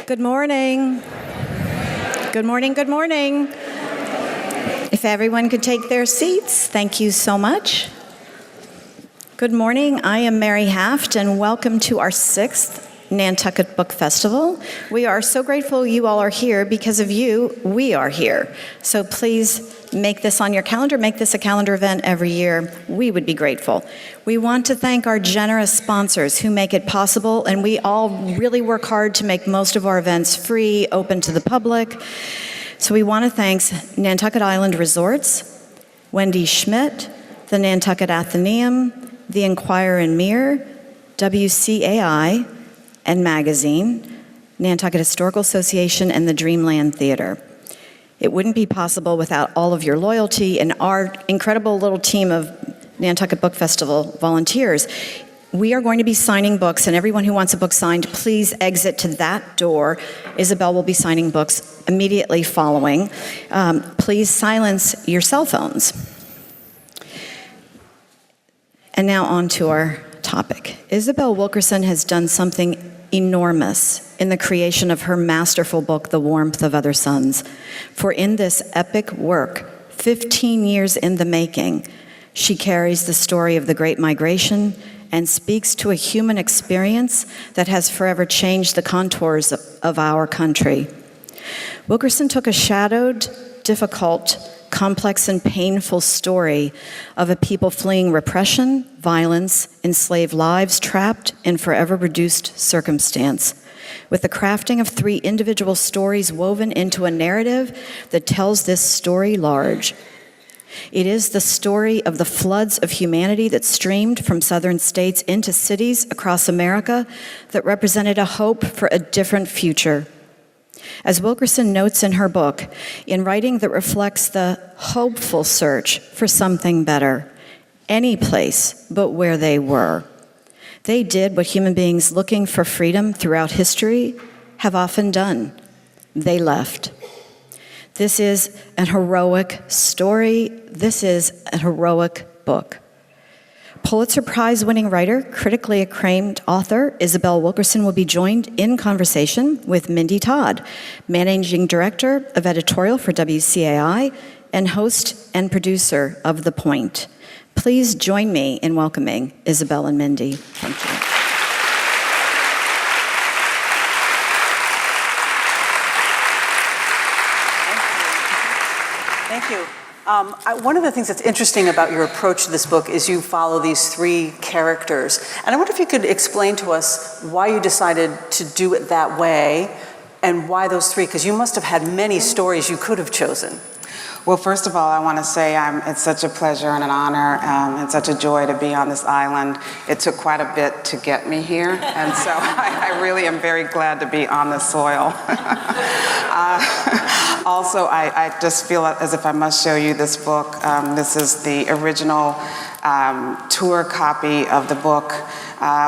Good morning. Good morning, good morning. If everyone could take their seats, thank you so much. Good morning, I am Mary Haft, and welcome to our 6th Nantucket Book Festival. We are so grateful you all are here. Because of you, we are here. So please make this on your calendar, make this a calendar event every year. We would be grateful. We want to thank our generous sponsors who make it possible, and we all really work hard to make most of our events free, open to the public. So we want to thank Nantucket Island Resorts, Wendy Schmidt, the Nantucket Athenaeum, the Enquirer and Mirror, WCAI, and Magazine, Nantucket Historical Association, and the Dreamland Theater. It wouldn't be possible without all of your loyalty and our incredible little team of Nantucket Book Festival volunteers. We are going to be signing books, and everyone who wants a book signed, please exit to that door. Isabel will be signing books immediately following. Please silence your cell phones. And now on to our topic. Isabel Wilkerson has done something enormous in the creation of her masterful book, The Warmth of Other Suns. For in this epic work, 15 years in the making, she carries the story of the Great Migration and speaks to a human experience that has forever changed the contours of our country. Wilkerson took a shadowed, difficult, complex and painful story of a people fleeing repression, violence, enslaved lives trapped in forever reduced circumstance, with the crafting of 3 individual stories woven into a narrative that tells this story large. It is the story of the floods of humanity that streamed from southern states into cities across America that represented a hope for a different future. As Wilkerson notes in her book, in writing that reflects the hopeful search for something better, any place but where they were. They did what human beings looking for freedom throughout history have often done. They left. This is an heroic story. This is a heroic book. Pulitzer Prize-winning writer, critically acclaimed author Isabel Wilkerson will be joined in conversation with Mindy Todd, Managing Director of Editorial for WCAI and host and producer of The Point. Please join me in welcoming Isabel and Mindy. Thank you. Thank you. One of the things that's interesting about your approach to this book is you follow these 3 characters. And I wonder if you could explain to us why you decided to do it that way and why those 3, because you must have had many stories you could have chosen. Well, first of all, I want to say it's such a pleasure and an honor and such a joy to be on this island. It took quite a bit to get me here, and so I really am very glad to be on the soil. Also, I just feel as if I must show you this book. This is the original tour copy of the book.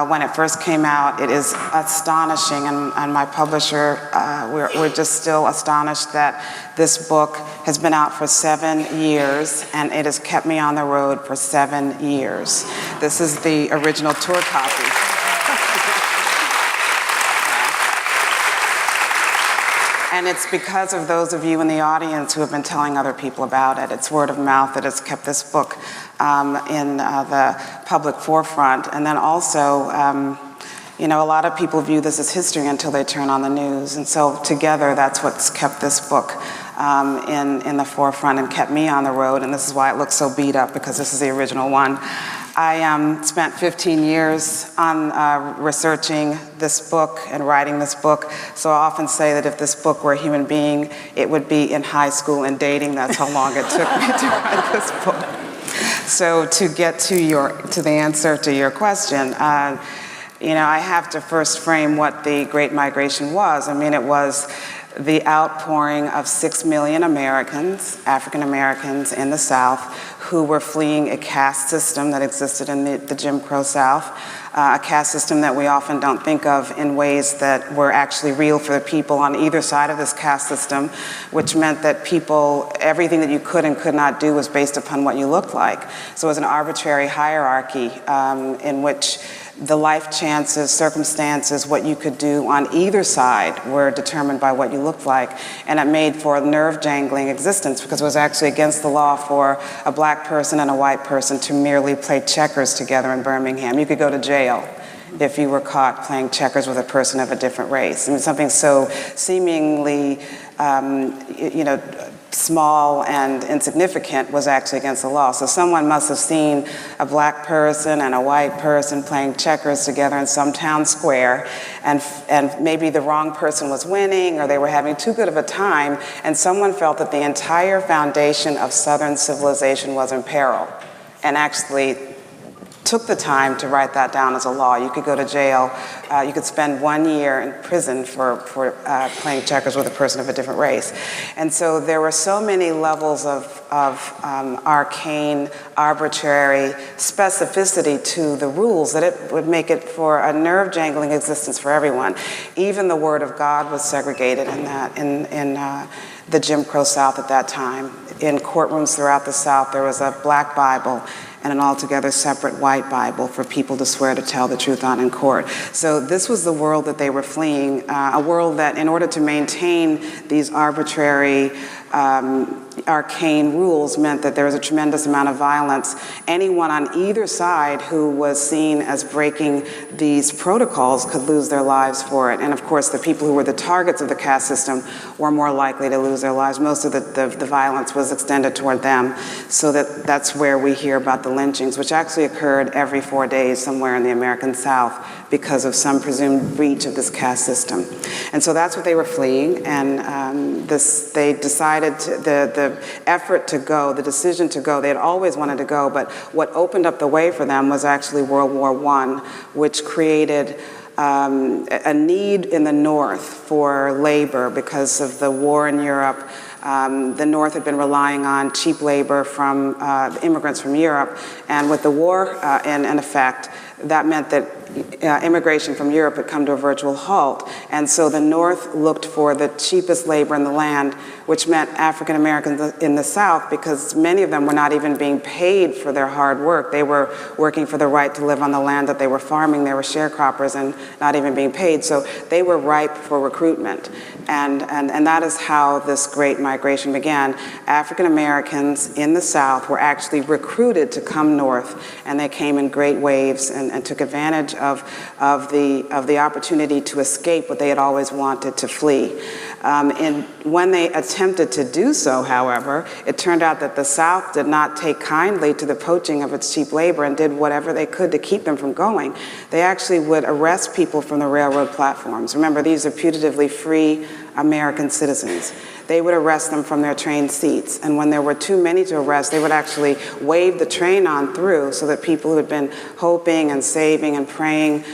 When it first came out, it is astonishing, and my publisher, we're just still astonished that this book has been out for 7 years, and it has kept me on the road for 7 years. This is the original tour copy. And it's because of those of you in the audience who have been telling other people about it. It's word of mouth that has kept this book in the public forefront. And then also, a lot of people view this as history until they turn on the news. And so together, that's what's kept this book in the forefront and kept me on the road. And this is why it looks so beat up, because this is the original one. I spent 15 years on researching this book and writing this book. So I often say that if this book were a human being, it would be in high school and dating. That's how long it took me to write this book. So to get to the answer to your question, I have to first frame what the Great Migration was. I mean, it was the outpouring of 6 million Americans, African Americans in the South, who were fleeing a caste system that existed in the Jim Crow South, a caste system that we often don't think of in ways that were actually real for the people on either side of this caste system, which meant that people, everything that you could and could not do was based upon what you looked like. So it was an arbitrary hierarchy in which the life chances, circumstances, what you could do on either side were determined by what you looked like. And it made for a nerve-jangling existence because it was actually against the law for a black person and a white person to merely play checkers together in Birmingham. You could go to jail if you were caught playing checkers with a person of a different race. I mean, something so seemingly, small and insignificant was actually against the law. So someone must have seen a black person and a white person playing checkers together in some town square, and maybe the wrong person was winning or they were having too good of a time, and someone felt that the entire foundation of Southern civilization was in peril, and actually took the time to write that down as a law. You could go to jail. You could spend 1 year in prison for playing checkers with a person of a different race. And so there were so many levels of arcane, arbitrary specificity to the rules that it would make it for a nerve-jangling existence for everyone. Even the Word of God was segregated in the Jim Crow South at that time. In courtrooms throughout the South, there was a black Bible and an altogether separate white Bible for people to swear to tell the truth on in court. So this was the world that they were fleeing, a world that in order to maintain these arbitrary, arcane rules meant that there was a tremendous amount of violence. Anyone on either side who was seen as breaking these protocols could lose their lives for it. And of course, the people who were the targets of the caste system were more likely to lose their lives. Most of the violence was extended toward them. So that's where we hear about the lynchings, which actually occurred every 4 days somewhere in the American South because of some presumed breach of this caste system. And so that's what they were fleeing. And they decided the effort to go, the decision to go, they had always wanted to go, but what opened up the way for them was actually World War I, which created a need in the North for labor because of the war in Europe. The North had been relying on cheap labor from immigrants from Europe, and with the war in effect, that meant that immigration from Europe had come to a virtual halt. And so the North looked for the cheapest labor in the land, which meant African Americans in the South, because many of them were not even being paid for their hard work. They were working for the right to live on the land that they were farming. They were sharecroppers and not even being paid. So they were ripe for recruitment. And that is how this great migration began. African Americans in the South were actually recruited to come north, and they came in great waves and took advantage of the opportunity to escape what they had always wanted, to flee. And when they attempted to do so, however, it turned out that the South did not take kindly to the poaching of its cheap labor and did whatever they could to keep them from going. They actually would arrest people from the railroad platforms. Remember, these are putatively free American citizens. They would arrest them from their train seats. And when there were too many to arrest, they would actually wave the train on through so that people who had been hoping and saving and praying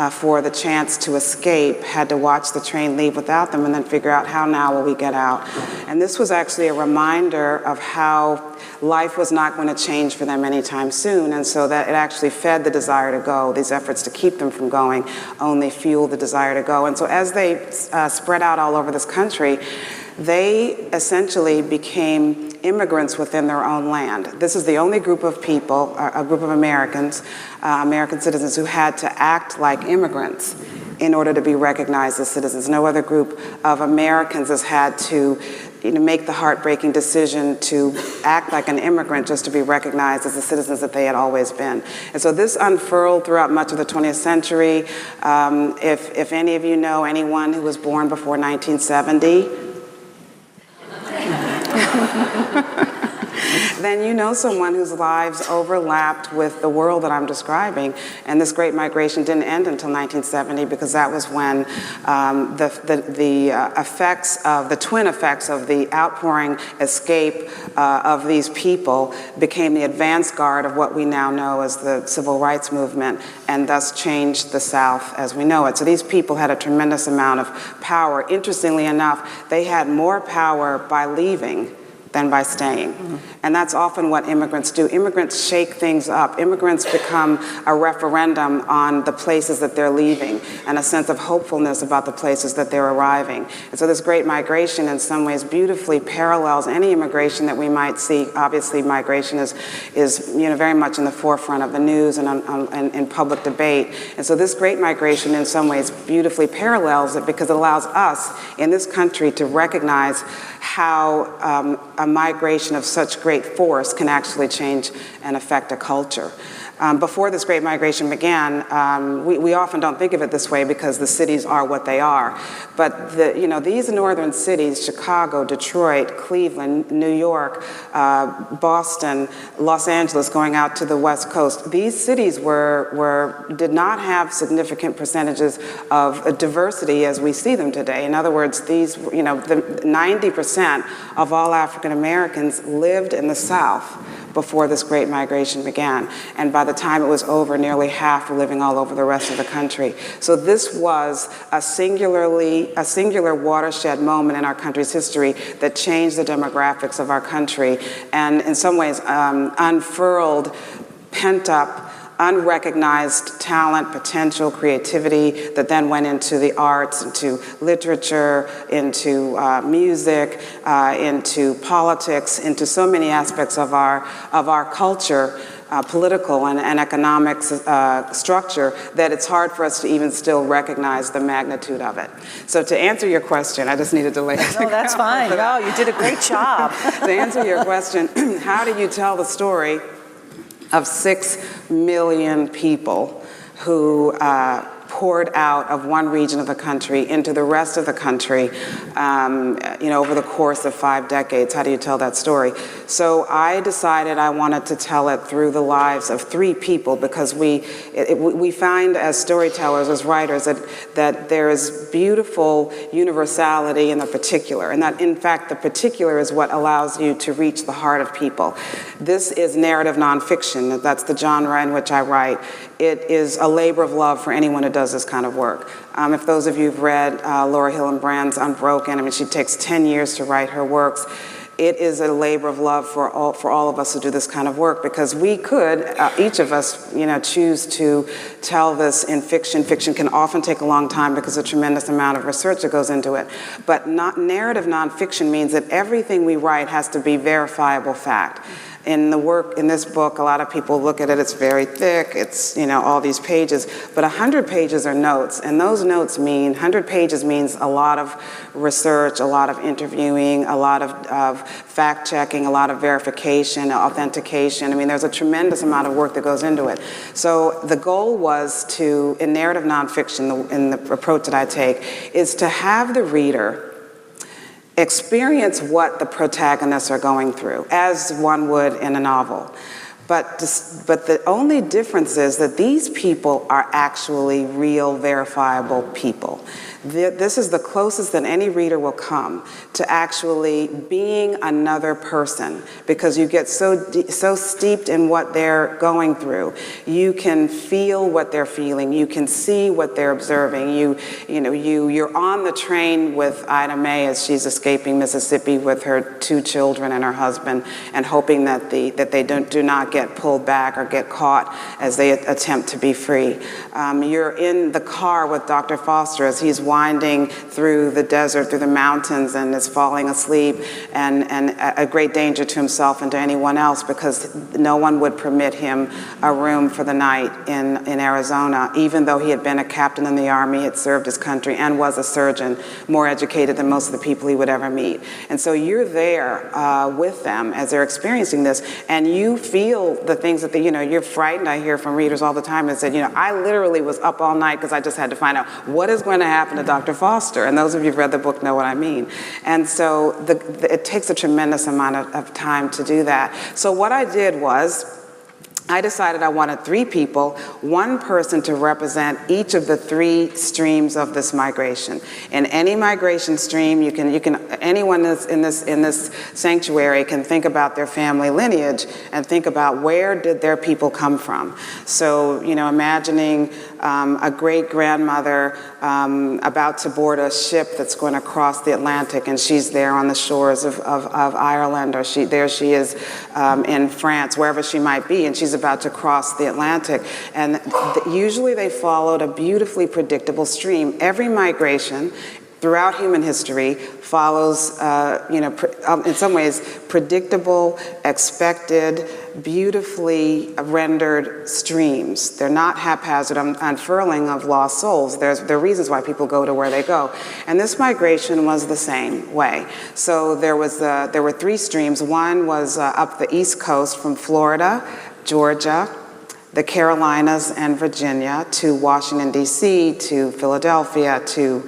for the chance to escape had to watch the train leave without them and then figure out, how now will we get out? And this was actually a reminder of how life was not going to change for them anytime soon, and so that it actually fed the desire to go. These efforts to keep them from going only fueled the desire to go. And so as they spread out all over this country, they essentially became immigrants within their own land. This is the only group of people, a group of Americans, American citizens, who had to act like immigrants in order to be recognized as citizens. No other group of Americans has had to make the heartbreaking decision to act like an immigrant just to be recognized as the citizens that they had always been. And so this unfurled throughout much of the 20th century. If any of you know anyone who was born before 1970, then you know someone whose lives overlapped with the world that I'm describing. And this great migration didn't end until 1970, because that was when the twin effects of the outpouring escape of these people became the advance guard of what we now know as the civil rights movement, and thus changed the South as we know it. So these people had a tremendous amount of power. Interestingly enough, they had more power by leaving than by staying. And that's often what immigrants do. Immigrants shake things up. Immigrants become a referendum on the places that they're leaving and a sense of hopefulness about the places that they're arriving. And so this great migration in some ways beautifully parallels any immigration that we might see. Obviously, migration is very much in the forefront of the news and in public debate. And so this great migration in some ways beautifully parallels it because it allows us in this country to recognize how a migration of such great force can actually change and affect a culture. Before this great migration began, we often don't think of it this way because the cities are what they are. But these northern cities, Chicago, Detroit, Cleveland, New York, Boston, Los Angeles, going out to the West Coast, these cities did not have significant percentages of diversity as we see them today. In other words, the 90% of all African Americans lived in the South before this great migration began. And by the time it was over, nearly half were living all over the rest of the country. So this was a singular watershed moment in our country's history that changed the demographics of our country and in some ways unfurled pent-up, unrecognized talent, potential, creativity that then went into the arts, into literature, into music, into politics, into so many aspects of our culture, political and economic structure, that it's hard for us to even still recognize the magnitude of it. So to answer your question, I just need a delay. No, that's fine. No, you did a great job. To answer your question, how do you tell the story of 6 million people who poured out of one region of the country into the rest of the country, over the course of 5 decades? How do you tell that story? So I decided I wanted to tell it through the lives of 3 people because we find as storytellers, as writers, that there is beautiful universality in the particular, and that in fact the particular is what allows you to reach the heart of people. This is narrative nonfiction. That's the genre in which I write. It is a labor of love for anyone who does this kind of work. If those of you who've read Laura Hillenbrand's Unbroken, she takes 10 years to write her works. It is a labor of love for all of us who do this kind of work because we could, each of us, choose to tell this in fiction. Fiction can often take a long time because of a tremendous amount of research that goes into it. But narrative nonfiction means that everything we write has to be verifiable fact. In this book, a lot of people look at it, it's very thick, it's, all these pages, but 100 pages are notes, and those notes 100 pages means a lot of research, a lot of interviewing, a lot of fact-checking, a lot of verification, authentication. There's a tremendous amount of work that goes into it. So the goal was to, in narrative nonfiction, in the approach that I take, is to have the reader experience what the protagonists are going through, as one would in a novel. But the only difference is that these people are actually real, verifiable people. This is the closest that any reader will come to actually being another person, because you get so steeped in what they're going through. You can feel what they're feeling. You can see what they're observing. You're on the train with Ida Mae as she's escaping Mississippi with her 2 children and her husband, and hoping that they do not get pulled back or get caught as they attempt to be free. You're in the car with Dr. Foster as he's winding through the desert, through the mountains, and is falling asleep, and a great danger to himself and to anyone else, because no one would permit him a room for the night in Arizona, even though he had been a captain in the Army, had served his country, and was a surgeon, more educated than most of the people he would ever meet. And so you're there with them as they're experiencing this, and you feel the things that you're frightened. I hear from readers all the time that said, I literally was up all night because I just had to find out what is going to happen to Dr. Foster. And those of you who've read the book know what I mean. And so it takes a tremendous amount of time to do that. So what I did was, I decided I wanted 3 people, 1 person to represent each of the 3 streams of this migration. In any migration stream, anyone that's in this sanctuary can think about their family lineage and think about where did their people come from. So, imagining a great-grandmother about to board a ship that's going to cross the Atlantic, and she's there on the shores of Ireland, or there she is in France, wherever she might be, and she's about to cross the Atlantic. And usually they followed a beautifully predictable stream. Every migration throughout human history follows, in some ways, predictable, expected, beautifully rendered streams. They're not haphazard unfurling of lost souls. There are reasons why people go to where they go. And this migration was the same way. So there were three streams. One was up the East Coast from Florida, Georgia, the Carolinas, and Virginia to Washington, D.C., to Philadelphia, to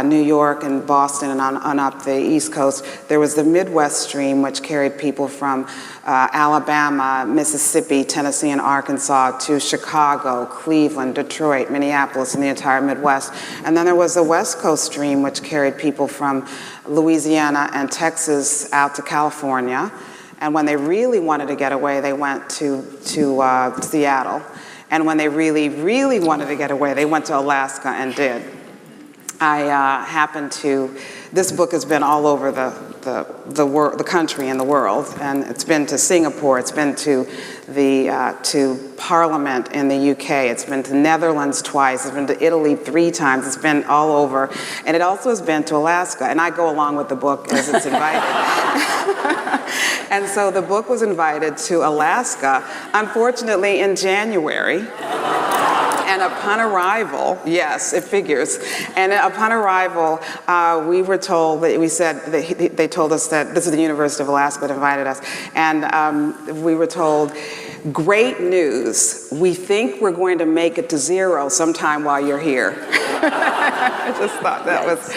New York and Boston, and on up the East Coast. There was the Midwest stream, which carried people from Alabama, Mississippi, Tennessee, and Arkansas to Chicago, Cleveland, Detroit, Minneapolis, and the entire Midwest. And then there was the West Coast stream, which carried people from Louisiana and Texas out to California. And when they really wanted to get away, they went to Seattle. And when they really, really wanted to get away, they went to Alaska and did. This book has been all over the country and the world, and it's been to Singapore, it's been to Parliament in the UK, it's been to Netherlands twice, it's been to Italy 3 times, it's been all over, and it also has been to Alaska, and I go along with the book as it's invited. And so the book was invited to Alaska, unfortunately in January. And upon arrival, yes, it figures. And upon arrival, we were told that they told us that this is the University of Alaska that invited us, and we were told, great news. We think we're going to make it to 0 sometime while you're here. I just thought that was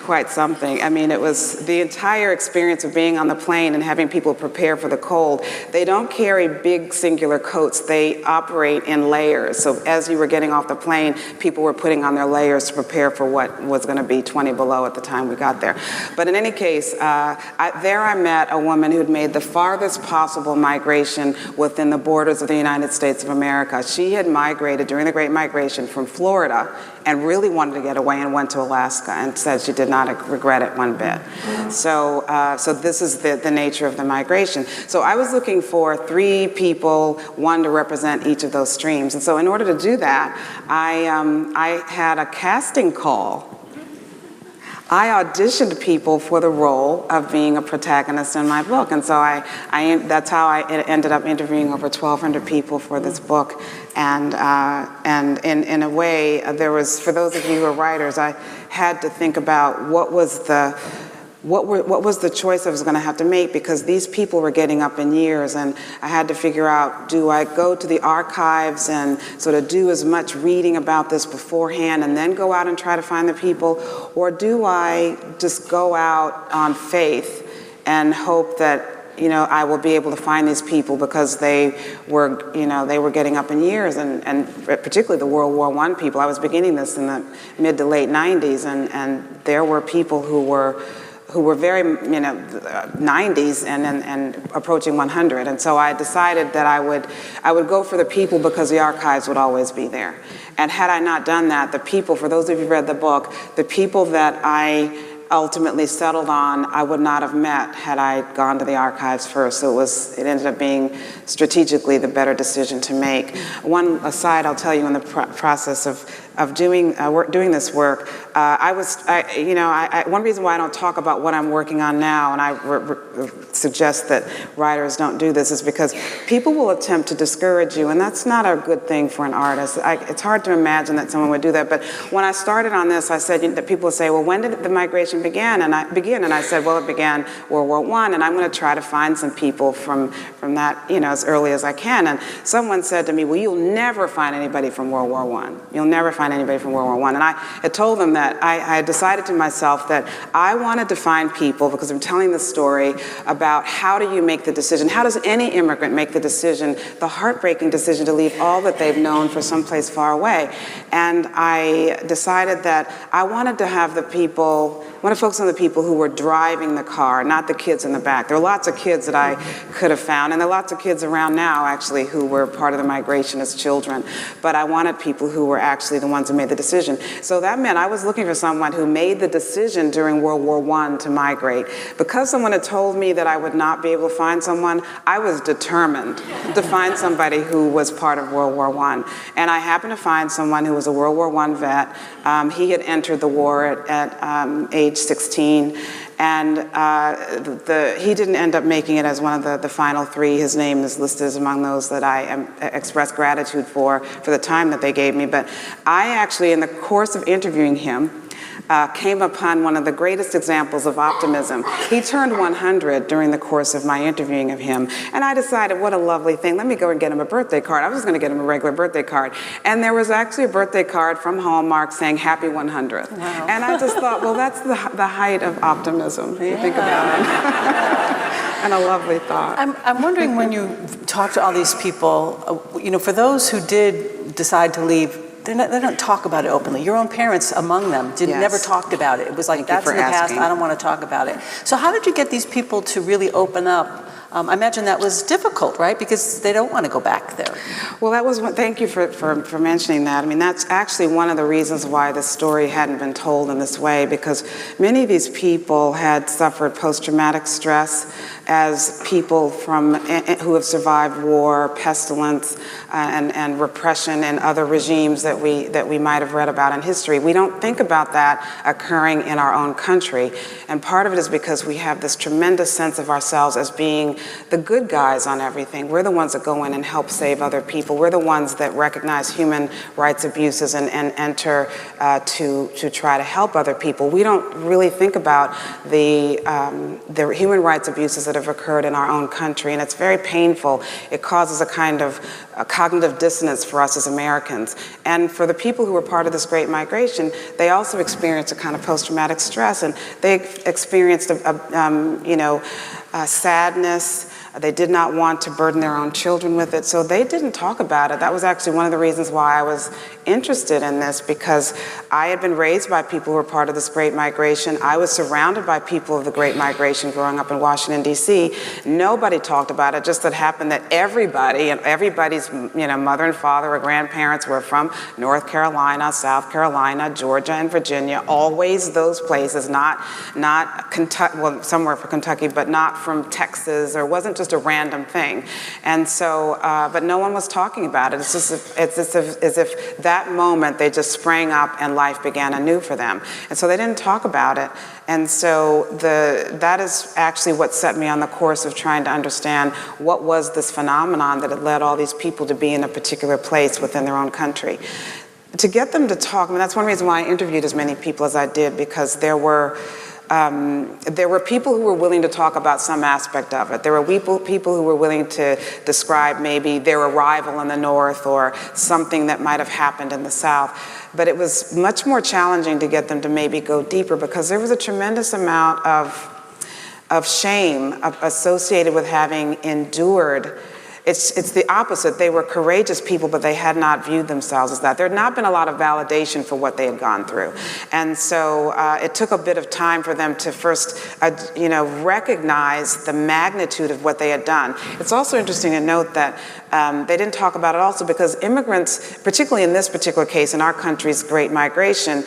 quite something. I mean, it was the entire experience of being on the plane and having people prepare for the cold. They don't carry big singular coats. They operate in layers. So as you were getting off the plane, people were putting on their layers to prepare for what was going to be 20 below at the time we got there. But in any case, I met a woman who had made the farthest possible migration within the borders of the United States of America. She had migrated during the Great Migration from Florida and really wanted to get away and went to Alaska and said she did not regret it one bit. So this is the nature of the migration. So I was looking for 3 people, one to represent each of those streams. And so in order to do that, I had a casting call. I auditioned people for the role of being a protagonist in my book. And so that's how I ended up interviewing over 1,200 people for this book. And in a way, there was, for those of you who are writers, I had to think about what was the choice I was going to have to make, because these people were getting up in years, and I had to figure out, do I go to the archives and sort of do as much reading about this beforehand and then go out and try to find the people, or do I just go out on faith and hope that I will be able to find these people, because they were getting up in years, and particularly the World War I people. I was beginning this in the mid to late 90s, and there were people who were very, 90s and approaching 100. And so I decided that I would go for the people, because the archives would always be there. And had I not done that, the people, for those of you who read the book, the people that I ultimately settled on, I would not have met had I gone to the archives first. So it ended up being strategically the better decision to make. One aside I'll tell you, in the process of doing this work, one reason why I don't talk about what I'm working on now, and I suggest that writers don't do this, is because people will attempt to discourage you, and that's not a good thing for an artist. It's hard to imagine that someone would do that. But when I started on this, I said that people would say, well, when did the migration begin? And I said, well, it began World War I, and I'm going to try to find some people from that, as early as I can. And someone said to me, well, you'll never find anybody from World War I. You'll never find find anybody from World War I. And I had told them that I had decided to myself that I wanted to find people, because I'm telling this story about how do you make the decision, how does any immigrant make the decision, the heartbreaking decision to leave all that they've known for someplace far away. And I decided that I wanted to have the people, I want to focus on the people who were driving the car, not the kids in the back. There are lots of kids that I could have found, and there are lots of kids around now, actually, who were part of the migration as children. But I wanted people who were actually the ones who made the decision. So that meant I was looking for someone who made the decision during World War I to migrate. Because someone had told me that I would not be able to find someone, I was determined to find somebody who was part of World War I. And I happened to find someone who was a World War I vet. He had entered the war at age 16. And he didn't end up making it as one of the final three. His name is listed as among those that I express gratitude for the time that they gave me. But I actually, in the course of interviewing him, came upon one of the greatest examples of optimism. He turned 100 during the course of my interviewing of him, and I decided, what a lovely thing, let me go and get him a birthday card. I was going to get him a regular birthday card, and there was actually a birthday card from Hallmark saying happy 100th. Wow. And I just thought, well, that's the height of optimism, if you think about it. And a lovely thought. I'm wondering, when you talk to all these people, for those who did decide to leave, they don't talk about it openly. Your own parents, among them, never talked about it. It was like, that's in the past, I don't want to talk about it. So how did you get these people to really open up? I imagine that was difficult, right? Because they don't want to go back there. Well, that was thank you for mentioning that. I mean, that's actually one of the reasons why the story hadn't been told in this way, because many of these people had suffered post-traumatic stress as people who have survived war, pestilence, and repression and other regimes that we might have read about in history. We don't think about that occurring in our own country. And part of it is because we have this tremendous sense of ourselves as being the good guys on everything. We're the ones that go in and help save other people. We're the ones that recognize human rights abuses and enter to try to help other people. We don't really think about the human rights abuses that have occurred in our own country, and it's very painful. It causes a kind of cognitive dissonance for us as Americans. And for the people who were part of this great migration, they also experienced a kind of post-traumatic stress, and they experienced sadness. They did not want to burden their own children with it, so they didn't talk about it. That was actually one of the reasons why I was interested in this, because I had been raised by people who were part of this great migration. I was surrounded by people of the great migration growing up in Washington, D.C. Nobody talked about it. Just that happened that everybody, and everybody's mother and father or grandparents were from North Carolina, South Carolina, Georgia, and Virginia, always those places, not Kentucky, well, somewhere for Kentucky, but not from Texas, or wasn't just a random thing. And so, but no one was talking about it. It's as if that moment they just sprang up and life began anew for them. And so they didn't talk about it. And so that is actually what set me on the course of trying to understand what was this phenomenon that had led all these people to be in a particular place within their own country. To get them to talk, I mean, that's one reason why I interviewed as many people as I did, because there were people who were willing to talk about some aspect of it. There were people who were willing to describe maybe their arrival in the North or something that might have happened in the South. But it was much more challenging to get them to maybe go deeper, because there was a tremendous amount of shame associated with having endured. It's the opposite. They were courageous people, but they had not viewed themselves as that. There had not been a lot of validation for what they had gone through. And so it took a bit of time for them to first, recognize the magnitude of what they had done. It's also interesting to note that they didn't talk about it also because immigrants, particularly in this particular case, in our country's great migration,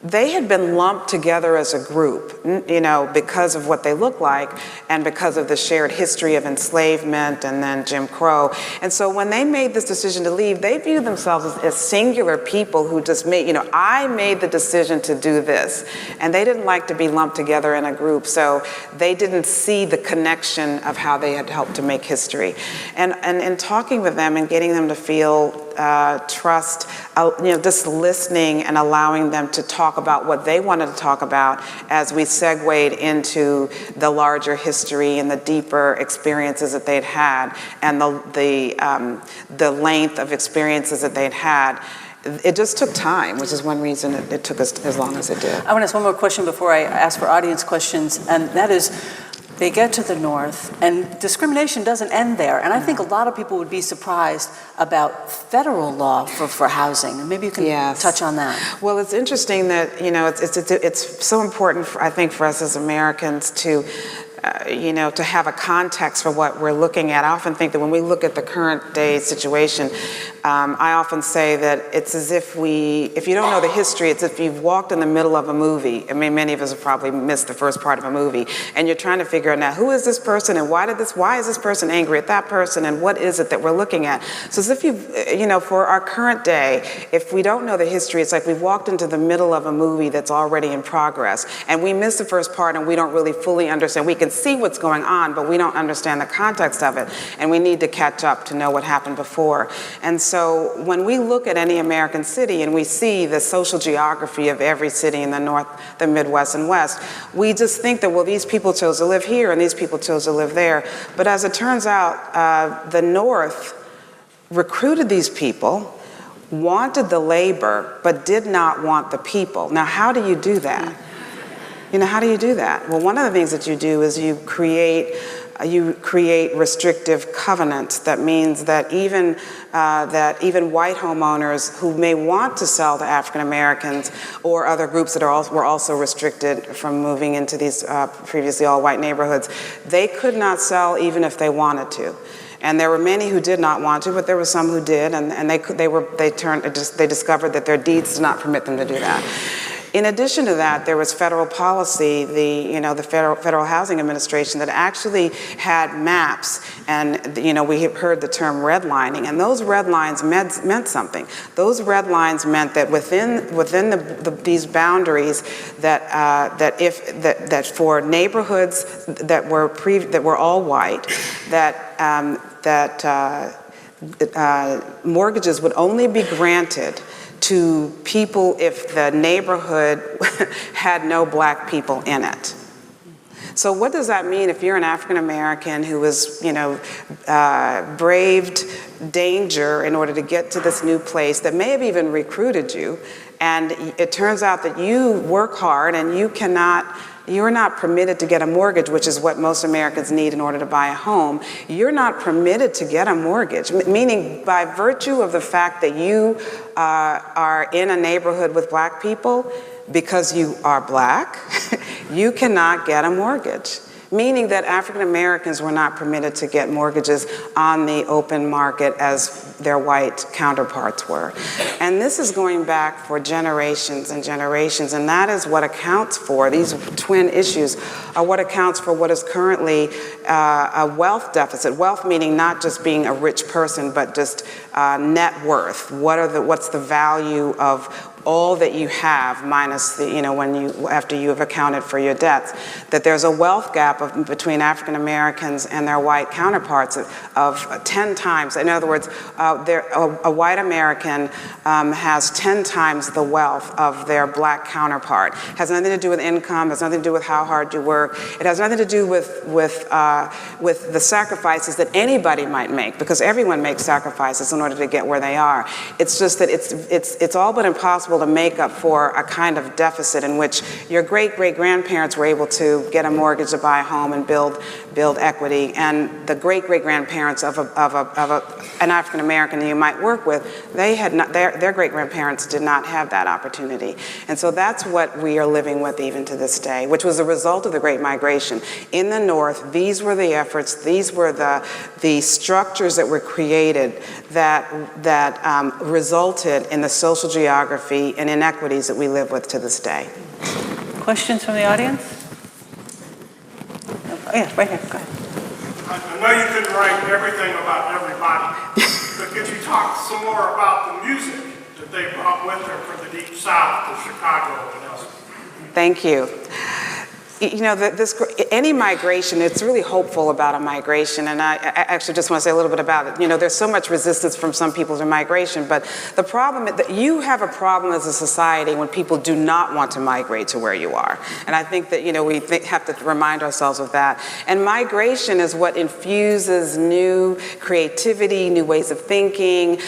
they had been lumped together as a group, because of what they look like and because of the shared history of enslavement and then Jim Crow. And so when they made this decision to leave, they viewed themselves as singular people who just made, I made the decision to do this. And they didn't like to be lumped together in a group, so they didn't see the connection of how they had helped to make history. And in talking with them and getting them to feel trust, just listening and allowing them to talk about what they wanted to talk about as we segued into the larger history and the deeper experiences that they'd had and the length of experiences that they'd had. it just took time, which is one reason it took us as long as it did. I want to ask one more question before I ask for audience questions, and that is, they get to the North, and discrimination doesn't end there. And I think a lot of people would be surprised about federal law for housing. And maybe you can touch on that. Well, it's interesting that, you know, it's so important, I think, for us as Americans to, you know, to have a context for what we're looking at. I often think that when we look at the current day situation, I often say that it's as if if you don't know the history, it's as if you've walked in the middle of a movie. I mean, many of us have probably missed the first part of a movie, and you're trying to figure out now, who is this person, and why is this person angry at that person, and what is it that we're looking at? So as if you know, for our current day, if we don't know the history, it's like we've walked into the middle of a movie that's already in progress, and we miss the first part, and we don't really fully understand. We can see what's going on, but we don't understand the context of it, and we need to catch up to know what happened before. And so when we look at any American city and we see the social geography of every city in the North, the Midwest, and West, we just think that, well, these people chose to live here and these people chose to live there. But as it turns out, the North recruited these people, wanted the labor, but did not want the people. Now, how do you do that? You know, how do you do that? Well, one of the things that you do is you create restrictive covenants. That means that even white homeowners who may want to sell to African Americans or other groups that were also restricted from moving into these previously all-white neighborhoods, they could not sell even if they wanted to. And there were many who did not want to, but there were some who did, and they discovered that their deeds did not permit them to do that. In addition to that, there was federal policy, the Federal Housing Administration, that actually had maps, and we have heard the term redlining, and those red lines meant something. Those red lines meant that within these boundaries, that for neighborhoods that were all white, that mortgages would only be granted to people if the neighborhood had no black people in it. So what does that mean if you're an African American who was, braved danger in order to get to this new place that may have even recruited you, and it turns out that you work hard and you're not permitted to get a mortgage, which is what most Americans need in order to buy a home. You're not permitted to get a mortgage, meaning by virtue of the fact that you are in a neighborhood with black people, because you are black, you cannot get a mortgage. Meaning that African Americans were not permitted to get mortgages on the open market as their white counterparts were. And this is going back for generations and generations, and that is what accounts for, these twin issues are what accounts for what is currently a wealth deficit. Wealth meaning not just being a rich person, but just net worth. What's the value of all that you have minus after you have accounted for your debts, that there's a wealth gap between African Americans and their white counterparts of 10 times. In other words, a white American has 10 times the wealth of their black counterpart. It has nothing to do with income, has nothing to do with how hard you work. It has nothing to do with the sacrifices that anybody might make, because everyone makes sacrifices in order to get where they are. It's just that it's all but impossible to make up for a kind of deficit in which your great-great-grandparents were able to get a mortgage to buy a home and build equity, and the great-great-grandparents of an African American that you might work with, their great-grandparents did not have that opportunity. And so that's what we are living with even to this day, which was a result of the Great Migration. In the North, these were the efforts, these were the structures that were created that resulted in the social geography and inequities that we live with to this day. Questions from the audience? Oh, yeah, right here, go ahead. I know you couldn't write everything about everybody, but could you talk some more about the music that they brought with them from the Deep South to Chicago and elsewhere? Thank you. you know, any migration, it's really hopeful about a migration, and I actually just want to say a little bit about it. You know, there's so much resistance from some people to migration, but the problem is that you have a problem as a society when people do not want to migrate to where you are. And I think that, you know, we have to remind ourselves of that. And migration is what infuses new creativity, new ways of thinking,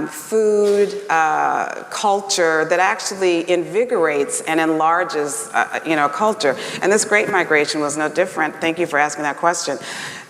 food, culture that actually invigorates and enlarges, you know, culture. And this Great Migration was no different. Thank you for asking that question.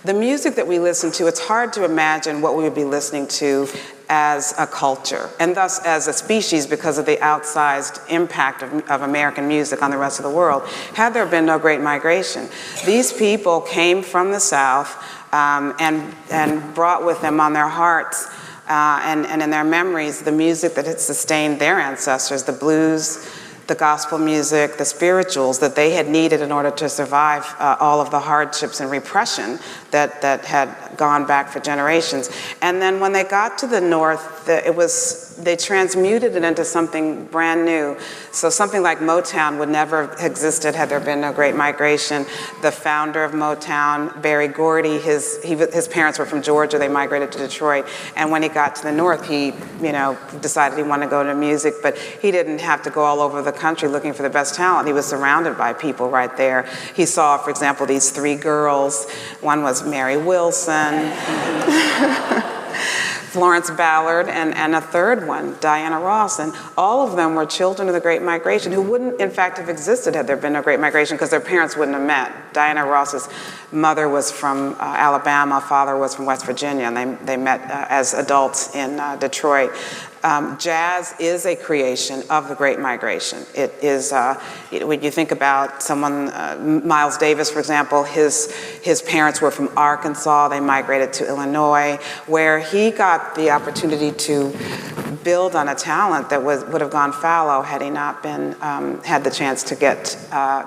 The music that we listen to, it's hard to imagine what we would be listening to as a culture, and thus as a species because of the outsized impact of American music on the rest of the world, had there been no Great Migration. These people came from the South and brought with them on their hearts and in their memories the music that had sustained their ancestors, the blues, the gospel music, the spirituals that they had needed in order to survive all of the hardships and repression that had gone back for generations. And then when they got to the North, they transmuted it into something brand new. So something like Motown would never have existed had there been no Great Migration. The founder of Motown, Berry Gordy, his parents were from Georgia. They migrated to Detroit. And when he got to the North, he, you know, decided he wanted to go into music, but he didn't have to go all over the country looking for the best talent. He was surrounded by people right there. He saw, for example, these three girls. One was Mary Wilson, Florence Ballard, and a third one, Diana Ross. And all of them were children of the Great Migration who wouldn't, in fact, have existed had there been no Great Migration because their parents wouldn't have met. Diana Ross's mother was from Alabama, father was from West Virginia, and they met as adults in Detroit. Jazz is a creation of the Great Migration. It is, when you think about someone, Miles Davis, for example, his parents were from Arkansas. They migrated to Illinois, where he got the opportunity to build on a talent that would have gone fallow had he not been, had the chance to get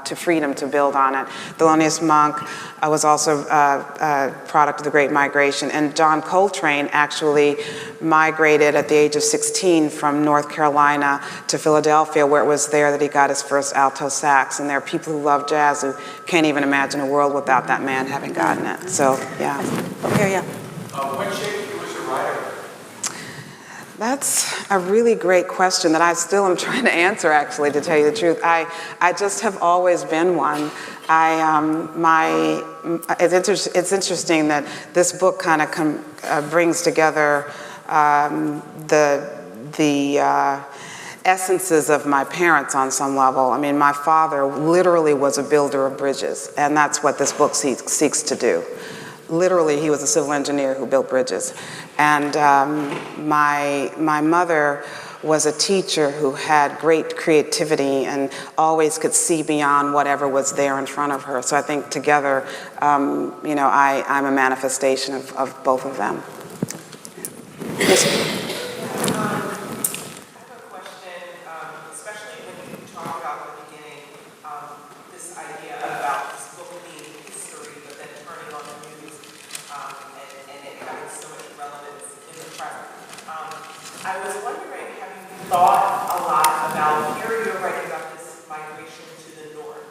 to freedom to build on it. Thelonious Monk was also a product of the Great Migration, and John Coltrane actually migrated at the age of 16 from North Carolina to Philadelphia, where it was there that he got his first alto sax. And there are people who love jazz who can't even imagine a world without that man having gotten it. So, yeah. Okay, yeah. What shaped you as a writer? That's a really great question that I still am trying to answer, actually, to tell you the truth. I just have always been one. It's interesting that this book kind of brings together the essences of my parents on some level. I mean, my father literally was a builder of bridges, and that's what this book seeks to do. Literally, he was a civil engineer who built bridges. And my mother was a teacher who had great creativity and always could see beyond whatever was there in front of her. So I think together, you know, I'm a manifestation of both of them. Yes. I have a question, especially when you talk about the beginning, this idea about this book being history, but then turning on the news and it having so much relevance in the present. I was wondering, have you thought a lot about, here you're writing about this migration to the north,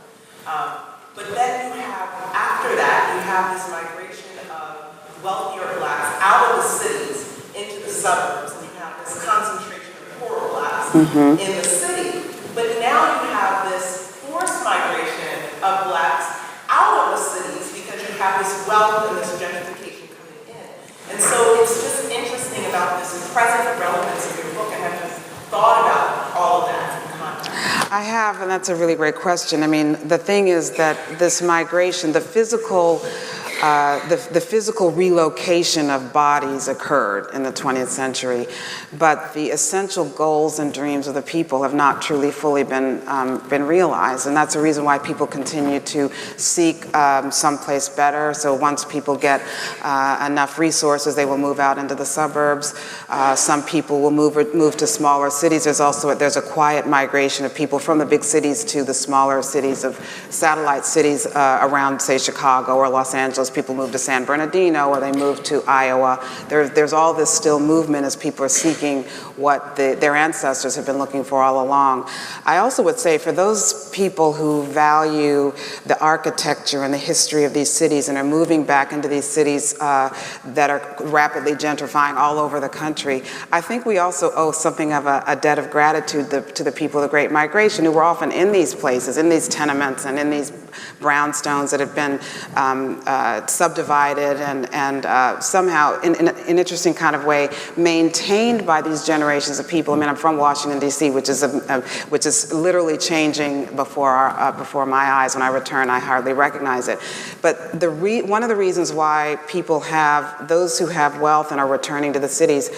but then you have, after that, you have this migration of wealthier blacks out of the cities into the suburbs, and you have this concentration of poorer blacks in the city. But now you have this forced migration of blacks out of the cities because you have this wealth and this gentrification coming in. And so it's just interesting about this present relevance of your book, and have you thought about all of that in context? I have, and that's a really great question. I mean, the thing is that this migration, the physical relocation of bodies occurred in the 20th century, but the essential goals and dreams of the people have not truly fully been realized, and that's the reason why people continue to seek someplace better. So once people get enough resources, they will move out into the suburbs. Some people will move to smaller cities. There's a quiet migration of people from the big cities to the smaller cities of satellite cities around, say, Chicago or Los Angeles, those people moved to San Bernardino or they moved to Iowa. There's all this still movement as people are seeking what their ancestors have been looking for all along. I also would say for those people who value the architecture and the history of these cities and are moving back into these cities that are rapidly gentrifying all over the country, I think we also owe something of a debt of gratitude to the people of the Great Migration who were often in these places, in these tenements and in these brownstones that have been subdivided and somehow, in an interesting kind of way, maintained by these generations of people. I mean, I'm from Washington, D.C., which is literally changing before my eyes. When I return, I hardly recognize it. But one of the reasons why people those who have wealth and are returning to the cities,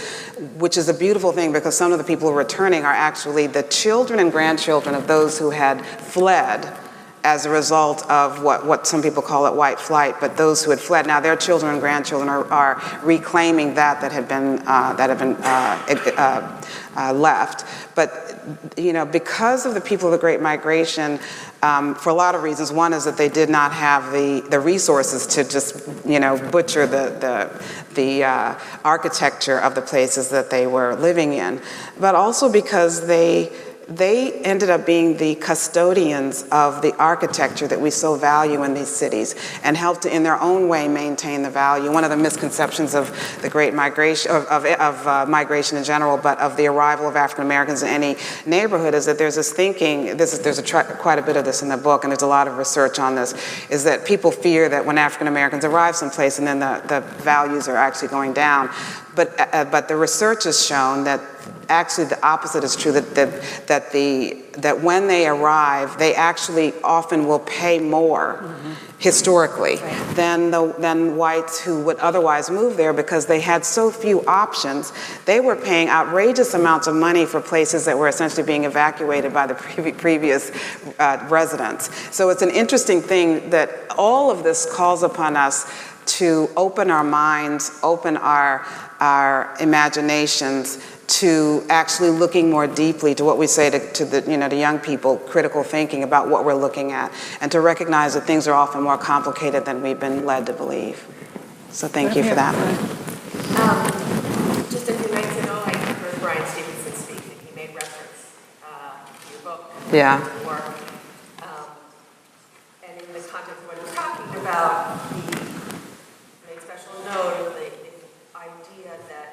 which is a beautiful thing because some of the people who are returning are actually the children and grandchildren of those who had fled as a result of what some people call it white flight, but those who had fled. Now their children and grandchildren are reclaiming that had been left. But because of the people of the Great Migration, for a lot of reasons, one is that they did not have the resources to just butcher the architecture of the places that they were living in, but also because they ended up being the custodians of the architecture that we so value in these cities and helped to, in their own way, maintain the value. One of the misconceptions of the Great Migration, of migration in general, but of the arrival of African Americans in any neighborhood is that there's this thinking, there's quite a bit of this in the book, and there's a lot of research on this, is that people fear that when African Americans arrive someplace and then the values are actually going down. But the research has shown that actually the opposite is true, that when they arrive, they actually often will pay more historically than whites who would otherwise move there because they had so few options. They were paying outrageous amounts of money for places that were essentially being evacuated by the previous residents. So it's an interesting thing that all of this calls upon us to open our minds, open our imaginations to actually looking more deeply to what we say to young people, critical thinking about what we're looking at, and to recognize that things are often more complicated than we've been led to believe. So thank you for that. Just a few nights ago, I heard Brian Stevenson speak, and he made reference to your book, Yeah. your work, and in the context of what he was talking about, he made special note of the idea that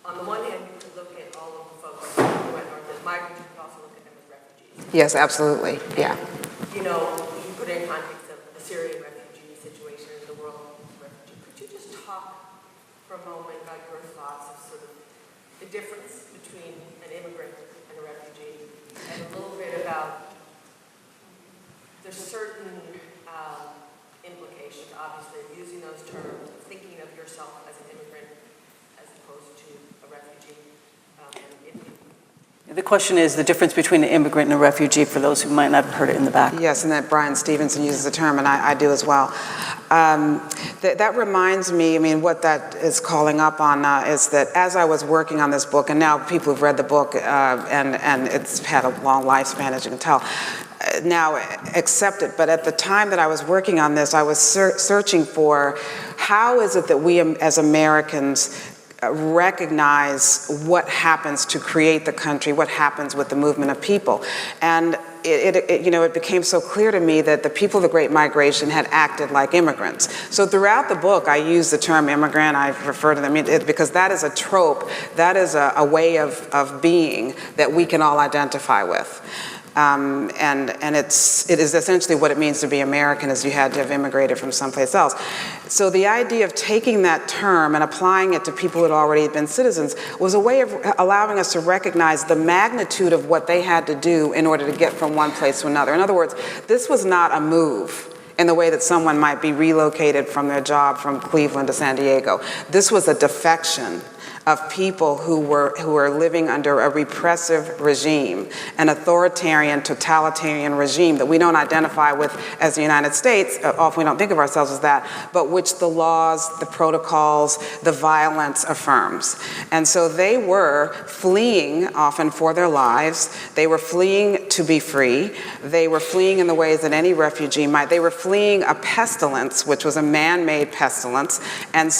on the one hand, you could look at all of the folks who went north as migrants, you could also look at them as refugees. Yes, absolutely. Yeah. You put it in context of the Syrian refugee situation and the world refugee. Could you just talk for a moment about your thoughts of sort of the difference between an immigrant and a refugee, and a little bit about there's certain implications, obviously, of using those terms, of thinking of yourself as an immigrant as opposed to a refugee. The question is the difference between an immigrant and a refugee for those who might not have heard it in the back. Yes, and that Brian Stevenson uses the term, and I do as well. That reminds me, what that is calling up on is that as I was working on this book, and now people who've read the book, and it's had a long lifespan, as you can tell, now accept it. But at the time that I was working on this, I was searching for how is it that we as Americans recognize what happens to create the country, what happens with the movement of people. And it became so clear to me that the people of the Great Migration had acted like immigrants. So throughout the book, I use the term immigrant. I refer to them because that is a trope, that is a way of being that we can all identify with. And it is essentially what it means to be American, is you had to have immigrated from someplace else. So the idea of taking that term and applying it to people who had already been citizens was a way of allowing us to recognize the magnitude of what they had to do in order to get from one place to another. In other words, this was not a move in the way that someone might be relocated from their job from Cleveland to San Diego. This was a defection of people who were living under a repressive regime, an authoritarian, totalitarian regime that we don't identify with as the United States. Often we don't think of ourselves as that, but which the laws, the protocols, the violence affirms. And so they were fleeing often for their lives. They were fleeing to be free. They were fleeing in the ways that any refugee might. They were fleeing a pestilence, which was a man-made pestilence, and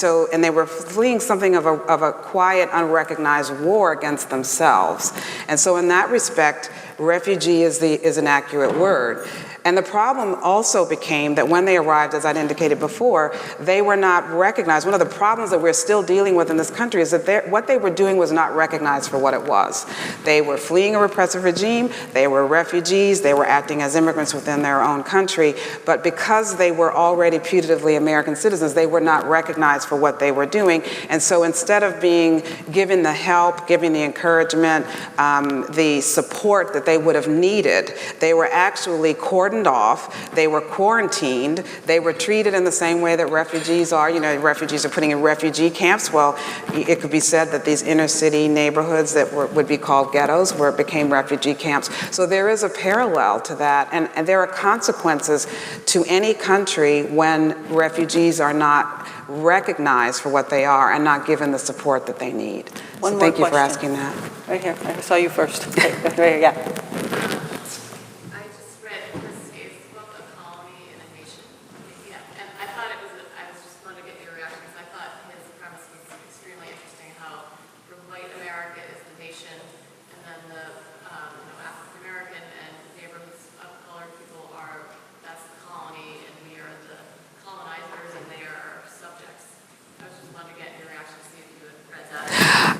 they were fleeing something of a quiet, unrecognized war against themselves. And so in that respect, refugee is an accurate word. And the problem also became that when they arrived, as I'd indicated before, they were not recognized. One of the problems that we're still dealing with in this country is that what they were doing was not recognized for what it was. They were fleeing a repressive regime, they were refugees, they were acting as immigrants within their own country, but because they were already putatively American citizens, they were not recognized for what they were doing. And so instead of being given the help, given the encouragement, the support that they would have needed, they were actually cordoned off, they were quarantined, they were treated in the same way that refugees are. You know, refugees are putting in refugee camps. Well, it could be said that these inner city neighborhoods that would be called ghettos became refugee camps. So there is a parallel to that, and there are consequences to any country when refugees are not recognized for what they are and not given the support that they need. One so more thank you question. for asking that. Right here, I saw you first. Right here, yeah.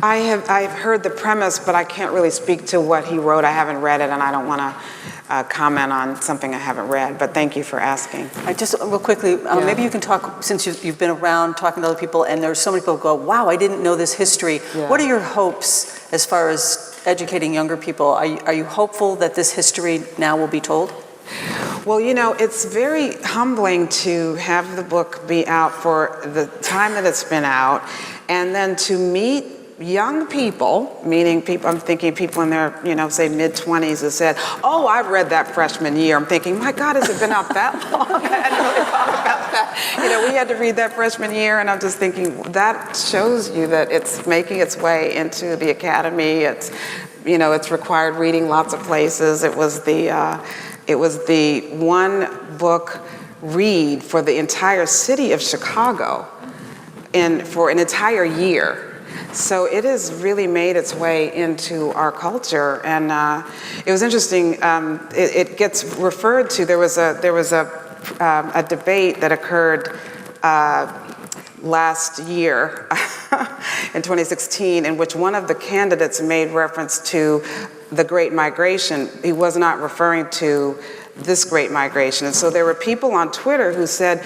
I've heard the premise, but I can't really speak to what he wrote. I haven't read it, and I don't want to comment on something I haven't read, but thank you for asking. Just real quickly, maybe you can talk, since you've been around talking to other people, and there's so many people who go, wow, I didn't know this history. Yeah. What are your hopes as far as educating younger people? Are you hopeful that this history now will be told? Well, you know, it's very humbling to have the book be out for the time that it's been out, and then to meet young people, meaning people, I'm thinking people in their, say mid-20s who said, oh, I read that freshman year. I'm thinking, my God, has it been out that long? I hadn't really thought about that. We had to read that freshman year, and I'm just thinking, that shows you that it's making its way into the academy. It's required reading lots of places. It was the one book read for the entire city of Chicago for an entire year. So it has really made its way into our culture, and it was interesting. It gets referred to. There was a debate that occurred last year in 2016, in which one of the candidates made reference to the Great Migration. He was not referring to this Great Migration. And so there were people on Twitter who said,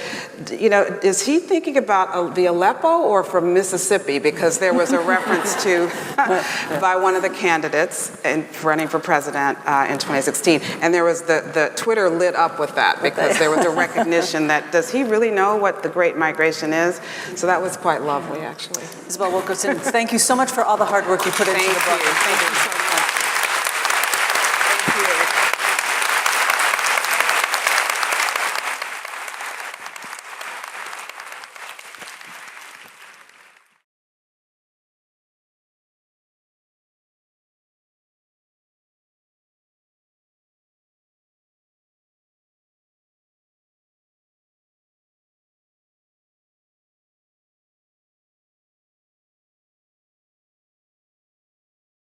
is he thinking about the Aleppo or from Mississippi? Because there was a reference to, by one of the candidates running for president in 2016. And there was the Twitter lit up with that, because there was a recognition that, does he really know what the Great Migration is? So that was quite lovely, actually. Isabel Wilkerson, thank you so much for all the hard work you put into the book. Thank you so much.